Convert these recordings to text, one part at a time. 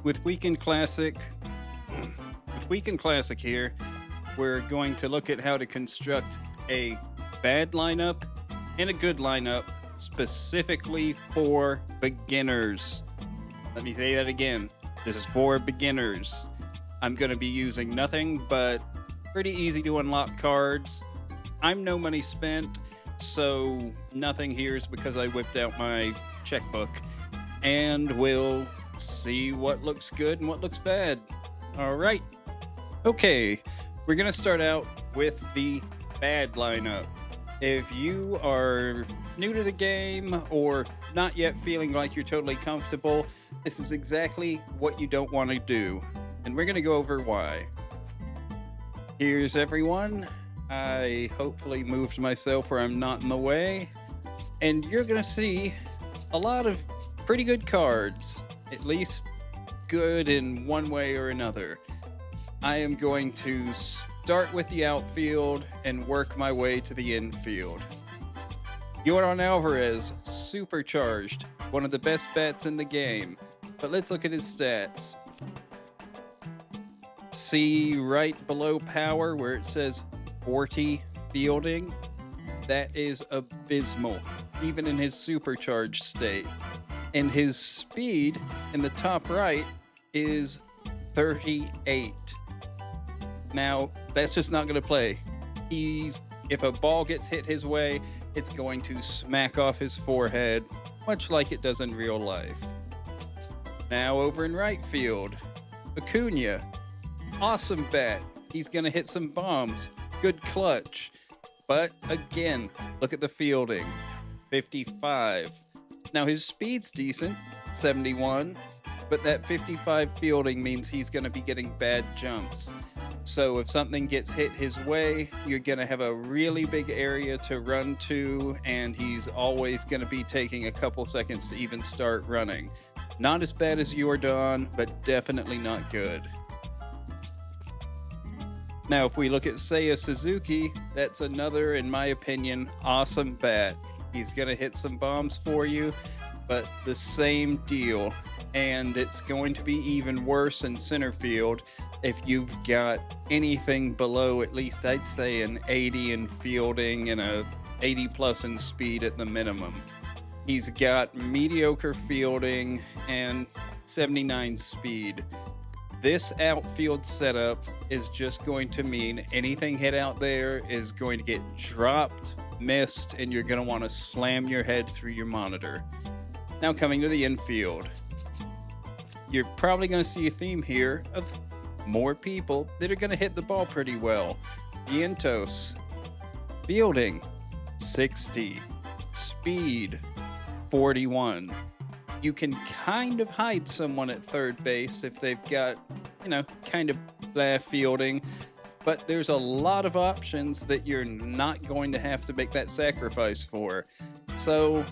with Weekend Classic, here, we're going to look at how to construct a bad lineup and a good lineup specifically for beginners. Let me say that again. This is for beginners. I'm going to be using nothing but pretty easy to unlock cards. I'm no money spent, so nothing here is because I whipped out my checkbook. And we'll see what looks good and what looks bad. All right. Okay, we're going to start out with the bad lineup. If you are new to the game or not yet feeling like you're totally comfortable, this is exactly what you don't want to do. And we're going to go over why. Here's everyone. I hopefully moved myself where I'm not in the way. And you're going to see a lot of pretty good cards, at least good in one way or another. I am going to start with the outfield and work my way to the infield. Yordan Alvarez, supercharged, one of the best bats in the game. But let's look at his stats. See right below power where it says 40 fielding? That is abysmal, even in his supercharged state. And his speed in the top right is 38. Now, that's just not going to play. If a ball gets hit his way, it's going to smack off his forehead, much like it does in real life. Now, over in right field, Acuna, awesome bat. He's going to hit some bombs. Good clutch. But again, look at the fielding. 55. Now, his speed's decent, 71, but that 55 fielding means he's going to be getting bad jumps. So if something gets hit his way, you're going to have a really big area to run to, and he's always going to be taking a couple seconds to even start running. Not as bad as Yordan, but definitely not good. Now, if we look at Seiya Suzuki, that's another, in my opinion, awesome bat. He's going to hit some bombs for you, but the same deal. And it's going to be even worse in center field if you've got anything below at least, I'd say, an 80 in fielding and a 80 plus in speed at the minimum. He's got mediocre fielding and 79 speed. This outfield setup is just going to mean anything hit out there is going to get dropped, missed, and you're going to want to slam your head through your monitor. Now coming to the infield. You're probably going to see a theme here of more people that are going to hit the ball pretty well. Vientos, fielding, 60. Speed, 41. You can kind of hide someone at third base if they've got, kind of blah fielding. But there's a lot of options that you're not going to have to make that sacrifice for. So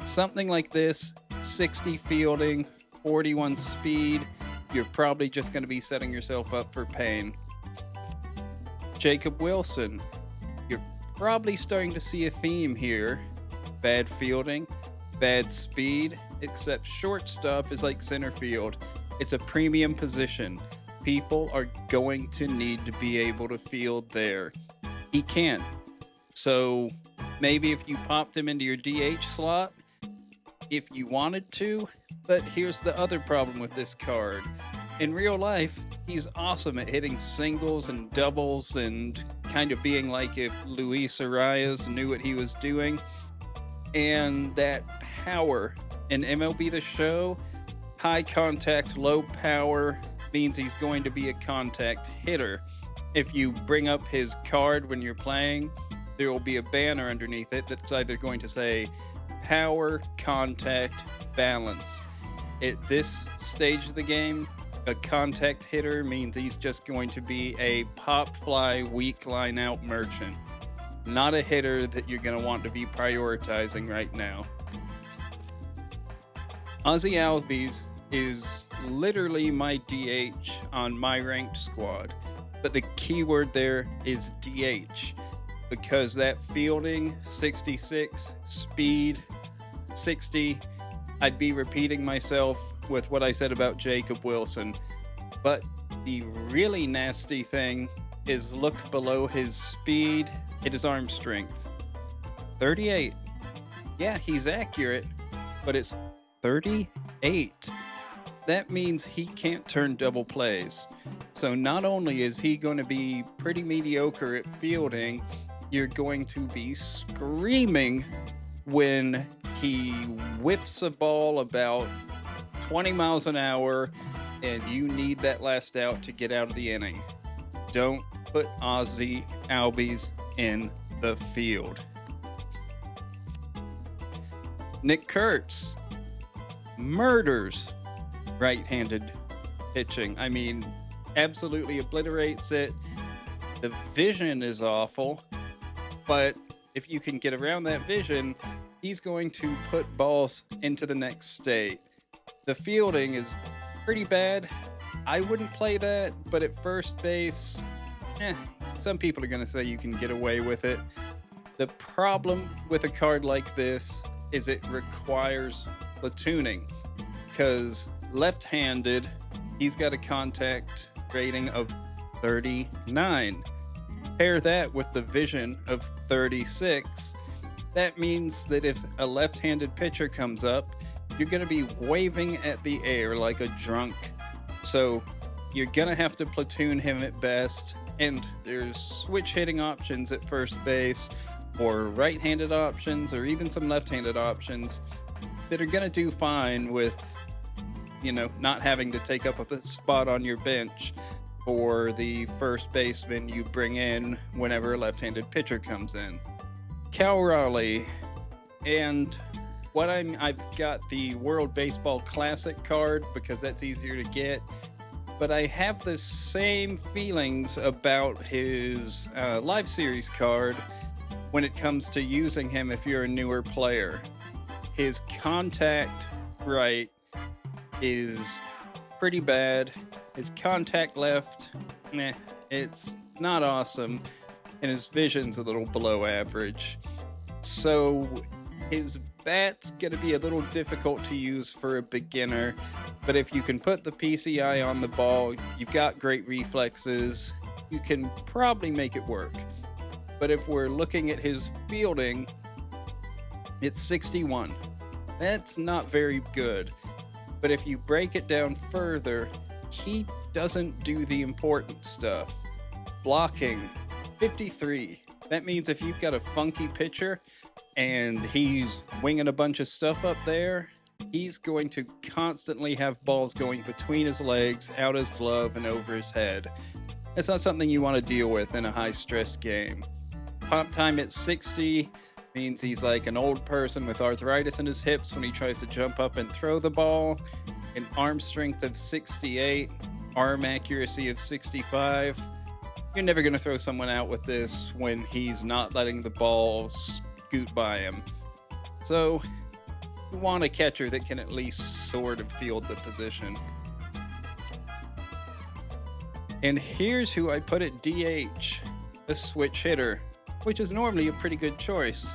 something like this, 60 fielding, 41 speed, you're probably just going to be setting yourself up for pain. Jacob Wilson, you're probably starting to see a theme here. Bad fielding, bad speed, except shortstop is like center field. It's a premium position. People are going to need to be able to field there. He can't. So maybe if you popped him into your DH slot, if you wanted to. But here's the other problem with this card. In real life, he's awesome at hitting singles and doubles and kind of being like if Luis Arias knew what he was doing. And that power in MLB The Show, high contact, low power, means he's going to be a contact hitter. If you bring up his card when you're playing, there will be a banner underneath it that's either going to say power, contact, balanced. At this stage of the game, a contact hitter means he's just going to be a pop fly weak line out merchant, not a hitter that you're going to want to be prioritizing right now. Ozzy Albies is literally my DH on my ranked squad, but the key word there is DH, because that fielding, 66, speed, 60, I'd be repeating myself with what I said about Jacob Wilson. But the really nasty thing is look below his speed at his arm strength. 38. Yeah, he's accurate, but it's 38. That means he can't turn double plays. So not only is he going to be pretty mediocre at fielding, you're going to be screaming when he whips a ball about 20 miles an hour and you need that last out to get out of the inning. Don't put Ozzy Albies in the field. Nick Kurtz murders right-handed pitching. I mean, absolutely obliterates it. The vision is awful, but if you can get around that vision, he's going to put balls into the next state. The fielding is pretty bad. I wouldn't play that, but at first base, some people are going to say you can get away with it. The problem with a card like this is it requires platooning, because left-handed, he's got a contact rating of 39. Pair that with the vision of 36. That means that if a left-handed pitcher comes up, you're going to be waving at the air like a drunk. So you're going to have to platoon him at best, and there's switch hitting options at first base, or right-handed options, or even some left-handed options that are going to do fine with, not having to take up a spot on your bench for the first baseman you bring in whenever a left-handed pitcher comes in. Cal Raleigh, and I've got the World Baseball Classic card because that's easier to get, but I have the same feelings about his Live Series card when it comes to using him if you're a newer player. His contact right is pretty bad. His contact left, it's not awesome. And his vision's a little below average. So his bat's going to be a little difficult to use for a beginner. But if you can put the PCI on the ball, you've got great reflexes, you can probably make it work. But if we're looking at his fielding, it's 61. That's not very good. But if you break it down further, he doesn't do the important stuff. Blocking, 53. That means if you've got a funky pitcher and he's winging a bunch of stuff up there, he's going to constantly have balls going between his legs, out his glove, and over his head. It's not something you want to deal with in a high-stress game. Pop time at 60 means he's like an old person with arthritis in his hips when he tries to jump up and throw the ball. An arm strength of 68, arm accuracy of 65. You're never going to throw someone out with this when he's not letting the ball scoot by him. So you want a catcher that can at least sort of field the position. And here's who I put at DH, a switch hitter, which is normally a pretty good choice.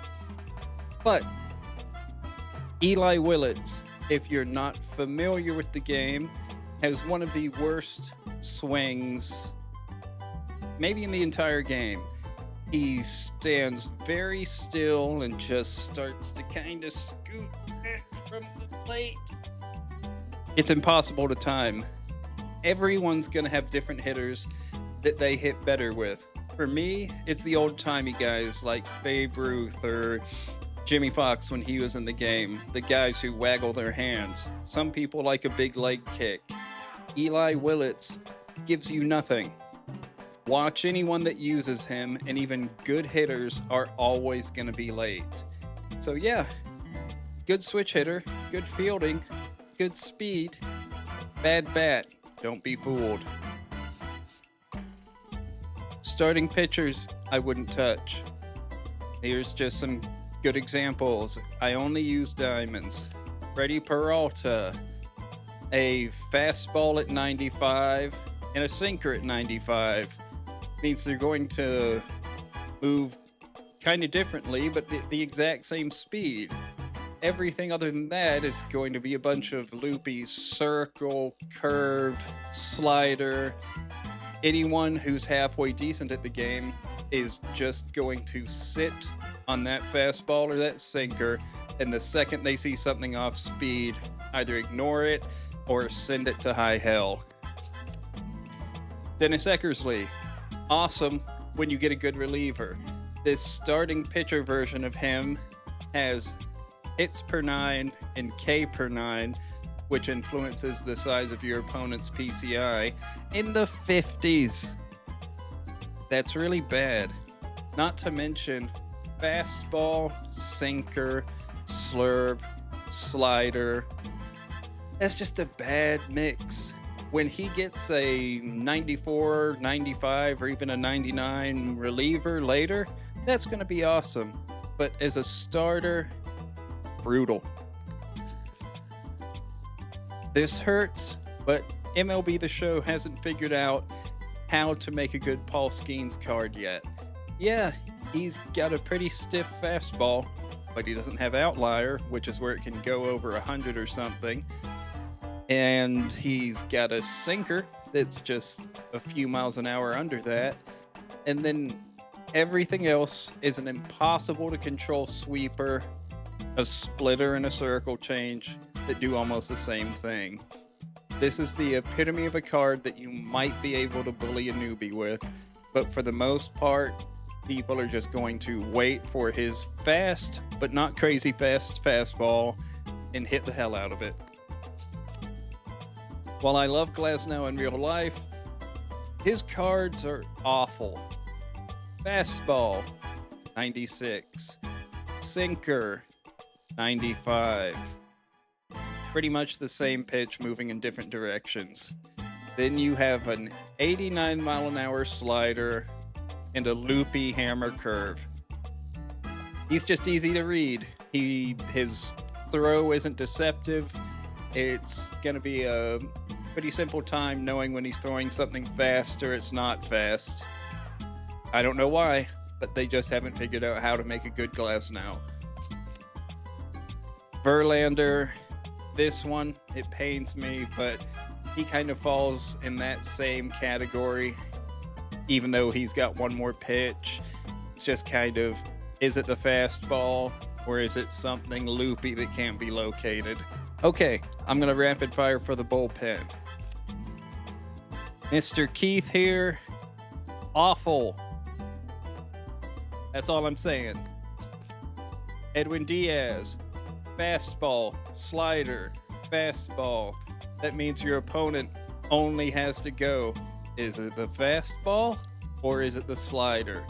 But Eli Willits, if you're not familiar with the game, has one of the worst swings maybe in the entire game. He stands very still and just starts to kind of scoot back from the plate. It's impossible to time. Everyone's going to have different hitters that they hit better with. For me, it's the old-timey guys like Babe Ruth or Jimmy Fox when he was in the game, the guys who waggle their hands. Some people like a big leg kick. Eli Willits gives you nothing. Watch anyone that uses him, and even good hitters are always going to be late. So yeah, good switch hitter, good fielding, good speed, bad bat. Don't be fooled. Starting pitchers, I wouldn't touch. Here's just some good examples. I only use diamonds. Freddie Peralta, a fastball at 95 and a sinker at 95. Means they're going to move kind of differently, but the exact same speed. everything other than that is going to be a bunch of loopy circle, curve, slider. Anyone who's halfway decent at the game is just going to sit on that fastball or that sinker, and the second they see something off speed, either ignore it or send it to high hell. Dennis Eckersley, awesome when you get a good reliever. This starting pitcher version of him has hits per 9 and K per 9, which influences the size of your opponent's PCI, in the 50s. That's really bad. Not to mention fastball, sinker, slurve, slider. That's just a bad mix. When he gets a 94, 95, or even a 99 reliever later, that's going to be awesome. But as a starter, brutal. This hurts, but MLB The Show hasn't figured out how to make a good Paul Skeens card yet. Yeah, he's got a pretty stiff fastball, but he doesn't have outlier, which is where it can go over 100 or something. And he's got a sinker that's just a few miles an hour under that. And then everything else is an impossible to control sweeper, a splitter, and a circle change that do almost the same thing. This is the epitome of a card that you might be able to bully a newbie with, but for the most part, people are just going to wait for his fast, but not crazy fast fastball and hit the hell out of it. While I love Glasnow in real life, his cards are awful. Fastball, 96. Sinker, 95. Pretty much the same pitch moving in different directions. Then you have an 89 mile an hour slider and a loopy hammer curve. He's just easy to read. His throw isn't deceptive. It's going to be a pretty simple time knowing when he's throwing something fast or it's not fast. I don't know why, but they just haven't figured out how to make a good Glasnow. Verlander, this one, it pains me, but he kind of falls in that same category, even though he's got one more pitch. It's just kind of, is it the fastball or is it something loopy that can't be located? Okay, I'm going to rapid fire for the bullpen. Mr. Keith here, awful. That's all I'm saying. Edwin Diaz, fastball, slider, fastball. That means your opponent only has to go, is it the fastball or is it the slider?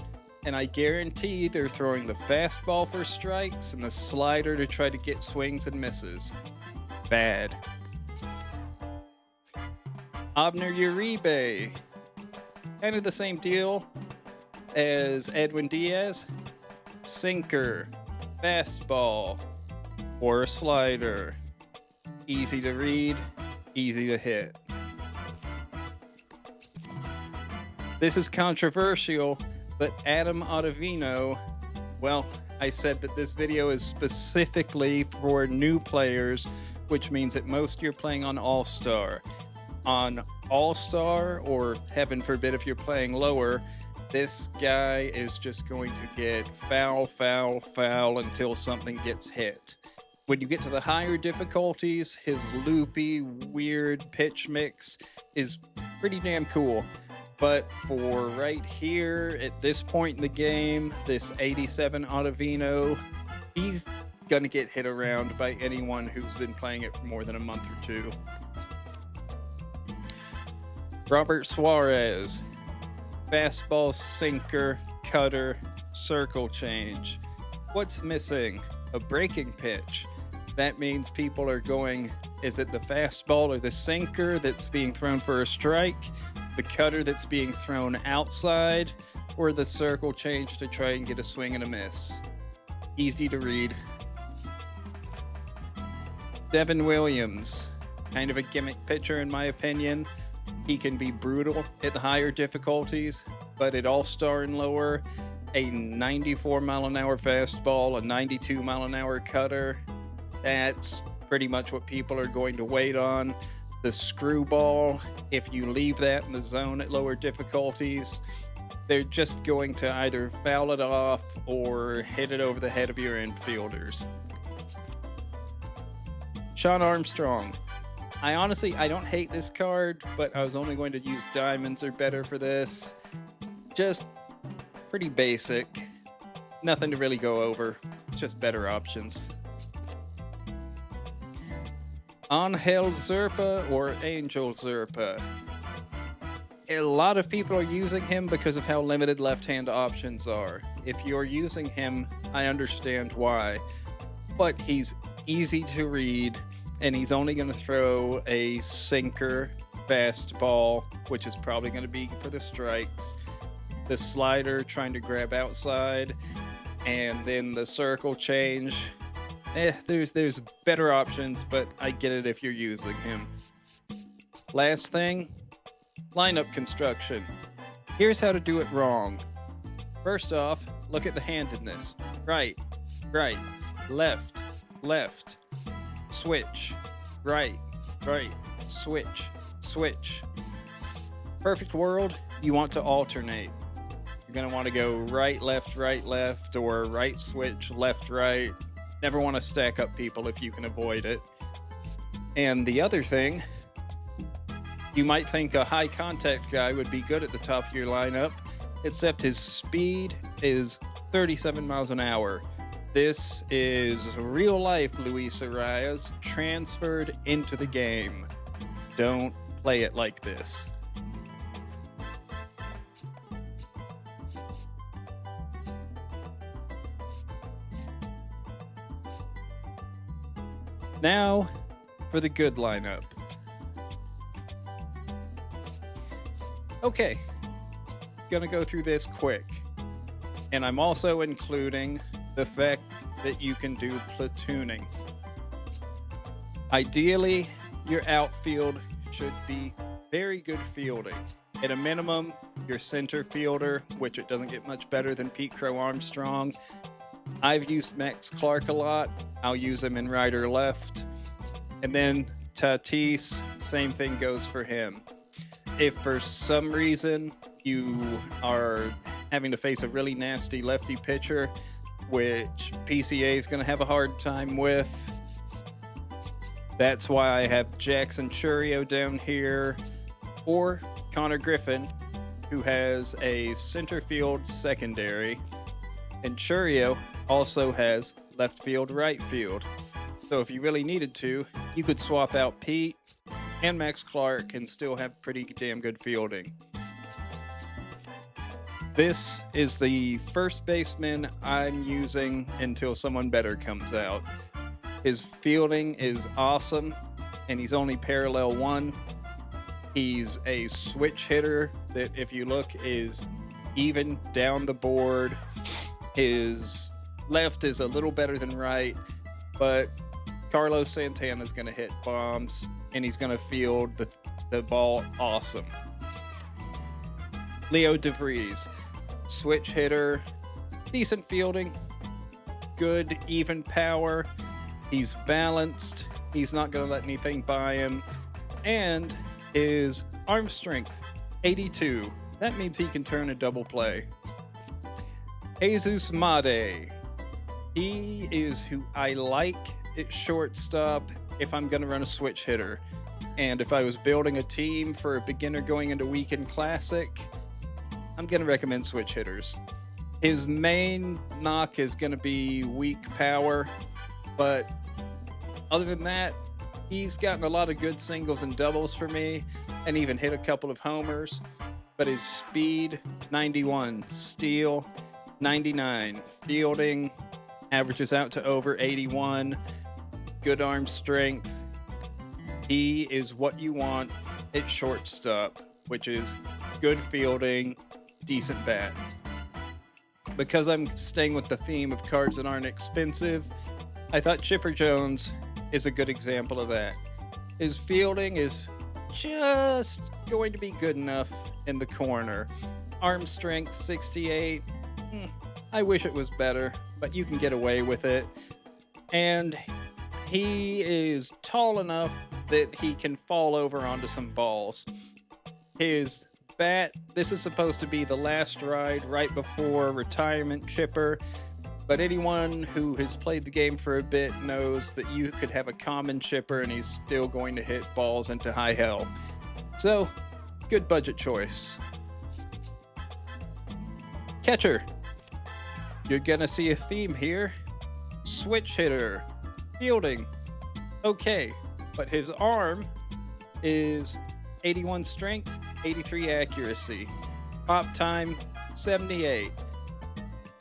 And I guarantee they're throwing the fastball for strikes and the slider to try to get swings and misses. Bad. Abner Uribe, kind of the same deal as Edwin Diaz. Sinker, fastball, or a slider. Easy to read, easy to hit. This is controversial, but Adam Ottavino, well, I said that this video is specifically for new players, which means at most you're playing on All-Star. On All-Star, or heaven forbid if you're playing lower, this guy is just going to get foul, foul, foul until something gets hit. When you get to the higher difficulties, his loopy, weird pitch mix is pretty damn cool. But for right here, at this point in the game, this 87 Ottavino, he's going to get hit around by anyone who's been playing it for more than a month or two. Robert Suarez, fastball, sinker, cutter, circle change. What's missing? A breaking pitch. That means people are going, is it the fastball or the sinker that's being thrown for a strike? The cutter that's being thrown outside? Or the circle change to try and get a swing and a miss? Easy to read. Devin Williams, kind of a gimmick pitcher in my opinion. He can be brutal at the higher difficulties, but at All-Star and lower, a 94 mile an hour fastball, a 92 mile an hour cutter, That's pretty much what people are going to wait on. The screwball, if you leave that in the zone at lower difficulties, they're just going to either foul it off or hit it over the head of your infielders. Sean Armstrong. I don't hate this card, but I was only going to use diamonds or better for this. Just pretty basic. Nothing to really go over. Just better options. Angel Zerpa or Angel Zerpa. A lot of people are using him because of how limited left-hand options are. If you're using him, I understand why. But he's easy to read, and he's only going to throw a sinker fastball, which is probably going to be for the strikes. The slider trying to grab outside, and then the circle change. There's better options, but I get it if you're using him. Last thing, lineup construction. Here's how to do it wrong. First off, look at the handedness. Right, left, switch, right, switch. Perfect world, you want to alternate. You're going to want to go right, left, or right switch, left, right. Never want to stack up people if you can avoid it. And the other thing, you might think a high contact guy would be good at the top of your lineup, except his speed is 37 miles an hour. This is real life Luis Arias transferred into the game. Don't play it like this. Now, for the good lineup. Okay, gonna go through this quick. And I'm also including the fact that you can do platooning. Ideally, your outfield should be very good fielding. At a minimum, your center fielder, which it doesn't get much better than Pete Crow Armstrong. I've used Max Clark a lot. I'll use him in right or left. And then Tatis, same thing goes for him. If for some reason you are having to face a really nasty lefty pitcher, which PCA is going to have a hard time with, that's why I have Jackson Chourio down here, or Connor Griffin, who has a center field secondary, and Chourio also has left field, right field. So if you really needed to, you could swap out Pete and Max Clark and still have pretty damn good fielding. This is the first baseman I'm using until someone better comes out. His fielding is awesome, and he's only parallel 1. He's a switch hitter that, if you look, is even down the board. His left is a little better than right, but Carlos Santana is going to hit bombs, and he's going to field the ball awesome. Leo DeVries, switch hitter, decent fielding, good even power. He's balanced. He's not going to let anything by him. And his arm strength, 82. That means he can turn a double play. Jesus Made. He is who I like at shortstop if I'm going to run a switch hitter. And if I was building a team for a beginner going into Weekend Classic, I'm going to recommend switch hitters. His main knock is going to be weak power, but other than that, he's gotten a lot of good singles and doubles for me, and even hit a couple of homers. But his speed, 91. Steal, 99. Fielding, averages out to over 81. Good arm strength. He is what you want at shortstop, which is good fielding, decent bat. Because I'm staying with the theme of cards that aren't expensive, I thought Chipper Jones is a good example of that. His fielding is just going to be good enough in the corner. Arm strength, 68. I wish it was better, but you can get away with it. And he is tall enough that he can fall over onto some balls. His bat, this is supposed to be the last ride right before retirement chipper, but anyone who has played the game for a bit knows that you could have a common chipper and he's still going to hit balls into high hell. So, good budget choice. Catcher. You're gonna see a theme here. Switch hitter. Fielding. Okay, but his arm is 81 strength, 83 accuracy. Pop time, 78.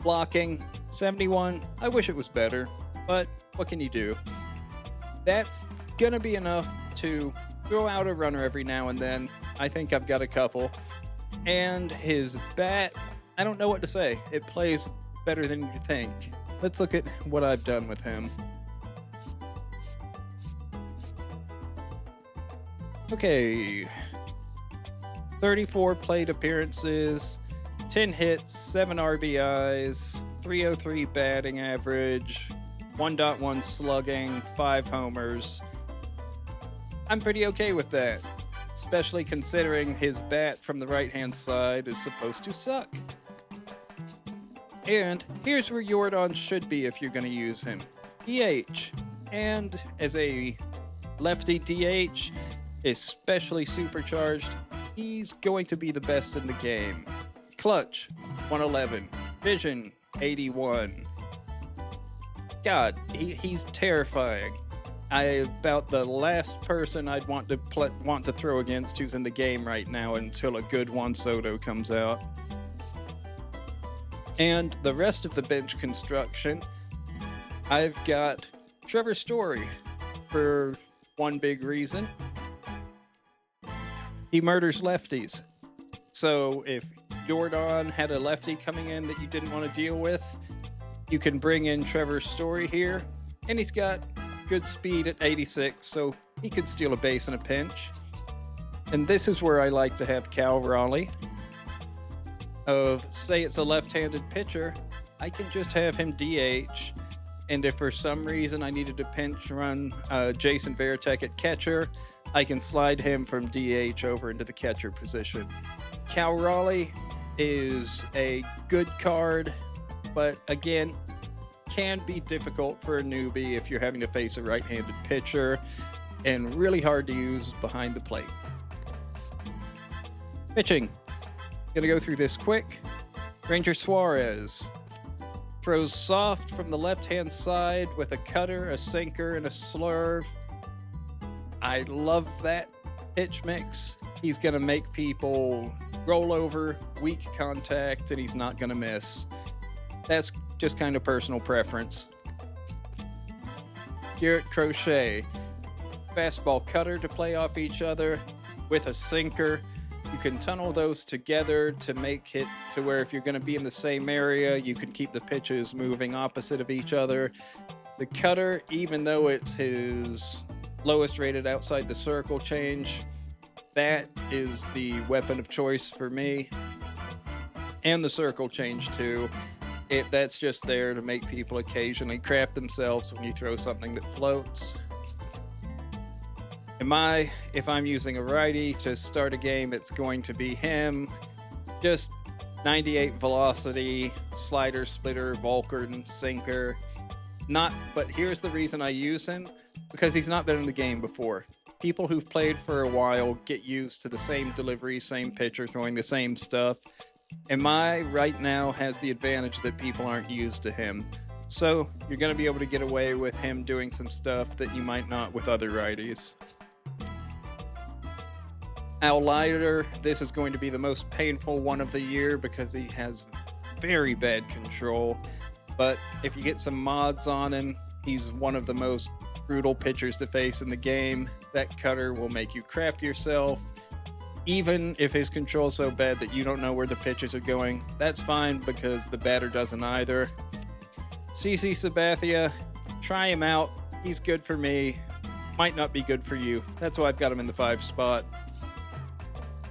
Blocking, 71. I wish it was better, but what can you do? That's gonna be enough to throw out a runner every now and then. I think I've got a couple. And his bat, I don't know what to say. It plays better than you think. Let's look at what I've done with him. Okay. 34 plate appearances, 10 hits, 7 RBIs, 303 batting average, 1.1 slugging, 5 homers. I'm pretty okay with that, especially considering his bat from the right-hand side is supposed to suck. And here's where Yordan should be if you're going to use him. DH. And as a lefty DH, especially supercharged, he's going to be the best in the game. Clutch, 111. Vision, 81. God, he's terrifying. About the last person I'd want to throw against who's in the game right now until a good Juan Soto comes out. And the rest of the bench construction, I've got Trevor Story for one big reason. He murders lefties. So if Yordan had a lefty coming in that you didn't want to deal with, you can bring in Trevor Story here. And he's got good speed at 86, so he could steal a base in a pinch. And this is where I like to have Cal Raleigh. Say it's a left-handed pitcher, I can just have him DH. And if for some reason I needed to pinch run Jason Varitek at catcher, I can slide him from DH over into the catcher position. Cal Raleigh is a good card, but again, can be difficult for a newbie if you're having to face a right-handed pitcher, and really hard to use behind the plate. Pitching. Gonna go through this quick. Ranger Suarez throws soft from the left-hand side with a cutter, a sinker, and a slurve. I love that pitch mix. He's gonna make people roll over, weak contact, and he's not gonna miss. That's just kind of personal preference. Garrett Crochet, fastball cutter to play off each other with a sinker. You can tunnel those together to make it to where if you're going to be in the same area, you can keep the pitches moving opposite of each other. The cutter, even though it's his lowest rated outside the circle change, that is the weapon of choice for me. And the circle change too. That's just there to make people occasionally crap themselves when you throw something that floats. If I'm using a righty to start a game, it's going to be him. Just 98 velocity, slider, splitter, Vulcan, sinker. But here's the reason I use him, because he's not been in the game before. People who've played for a while get used to the same delivery, same pitcher, throwing the same stuff. And right now has the advantage that people aren't used to him. So you're going to be able to get away with him doing some stuff that you might not with other righties. Al Leiter, this is going to be the most painful one of the year because he has very bad control. But if you get some mods on him, he's one of the most brutal pitchers to face in the game. That cutter will make you crap yourself. Even if his control's so bad that you don't know where the pitches are going, that's fine because the batter doesn't either. CC Sabathia, try him out. He's good for me. Might not be good for you. That's why I've got him in the 5 spot.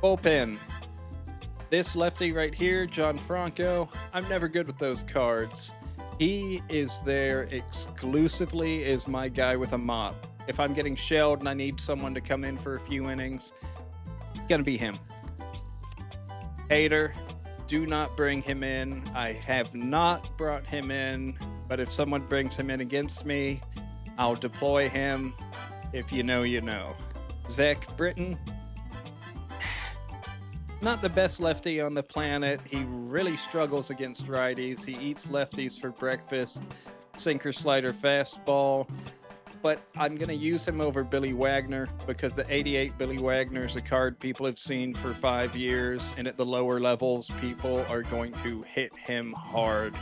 Bullpen. This lefty right here, John Franco, I'm never good with those cards. He is there exclusively as my guy with a mop. If I'm getting shelled and I need someone to come in for a few innings, gonna be him. Hater, do not bring him in. I have not brought him in, but if someone brings him in against me, I'll deploy him. If you know, you know. Zach Britton, not the best lefty on the planet. He really struggles against righties. He eats lefties for breakfast. Sinker, slider, fastball. But I'm going to use him over Billy Wagner because the 88 Billy Wagner is a card people have seen for 5 years, and at the lower levels, people are going to hit him hard.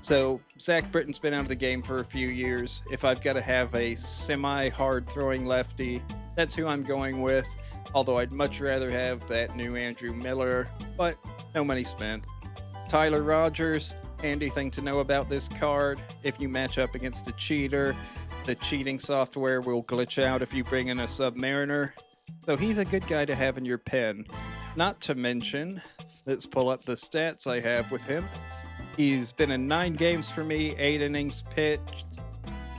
So Zach Britton's been out of the game for a few years. If I've got to have a semi-hard throwing lefty, that's who I'm going with. Although I'd much rather have that new Andrew Miller, but no money spent. Tyler Rogers, handy thing to know about this card: if you match up against a cheater, the cheating software will glitch out if you bring in a Submariner. So he's a good guy to have in your pen. Not to mention, let's pull up the stats I have with him. He's been in 9 games for me, 8 innings pitched,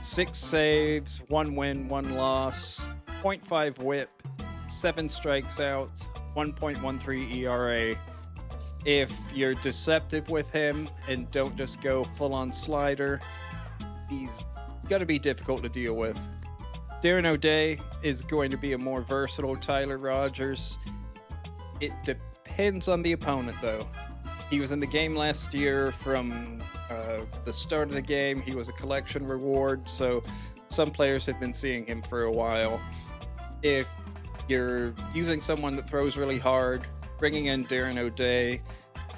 6 saves, 1 win, 1 loss, 0.5 whip, 7 strikeouts, 1.13 ERA. If you're deceptive with him and don't just go full-on slider, he's got to be difficult to deal with. Darren O'Day is going to be a more versatile Tyler Rogers. It depends on the opponent, though. He was in the game last year from the start of the game. He was a collection reward, so some players have been seeing him for a while. If you're using someone that throws really hard, bringing in Darren O'Day,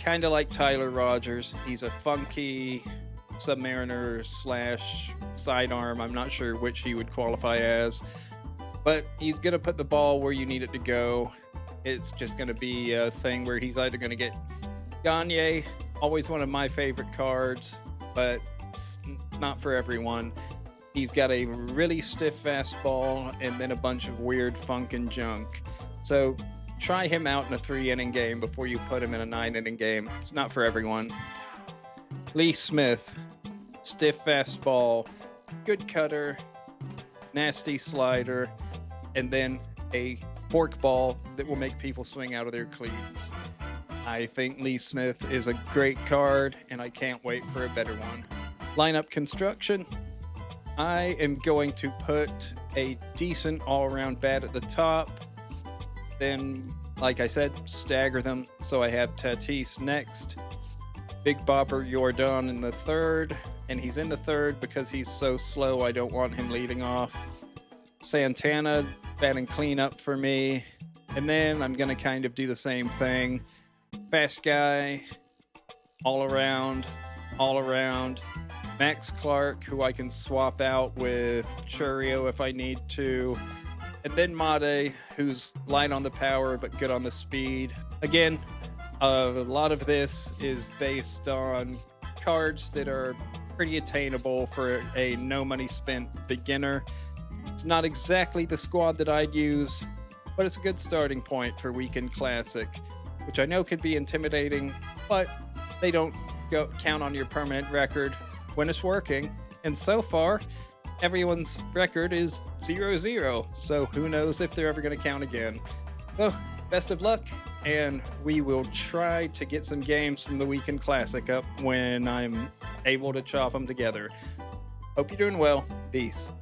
kind of like Tyler Rogers, he's a funky Submariner / sidearm. I'm not sure which he would qualify as, but he's going to put the ball where you need it to go. It's just going to be a thing where he's either going to get Gagne, always one of my favorite cards, but it's not for everyone. He's got a really stiff fastball and then a bunch of weird funk and junk. So try him out in a 3-inning game before you put him in a 9-inning game. It's not for everyone. Lee Smith, stiff fastball, good cutter, nasty slider, and then a forkball that will make people swing out of their cleats. I think Lee Smith is a great card, and I can't wait for a better one. Lineup construction. I am going to put a decent all-around bat at the top. Then, like I said, stagger them. So I have Tatis next, Big Bopper Yordan in the third, and he's in the third because he's so slow I don't want him leading off. Santana batting cleanup for me, and then I'm going to kind of do the same thing. Fast guy, all around. Max Clark, who I can swap out with Churio if I need to. And then Made, who's light on the power but good on the speed. Again, a lot of this is based on cards that are pretty attainable for a no money spent beginner. It's not exactly the squad that I'd use, but it's a good starting point for Weekend Classic, which I know could be intimidating, but they don't count on your permanent record when it's working. And so far, everyone's record is 0-0, so who knows if they're ever going to count again. So, best of luck, and we will try to get some games from the Weekend Classic up when I'm able to chop them together. Hope you're doing well. Peace.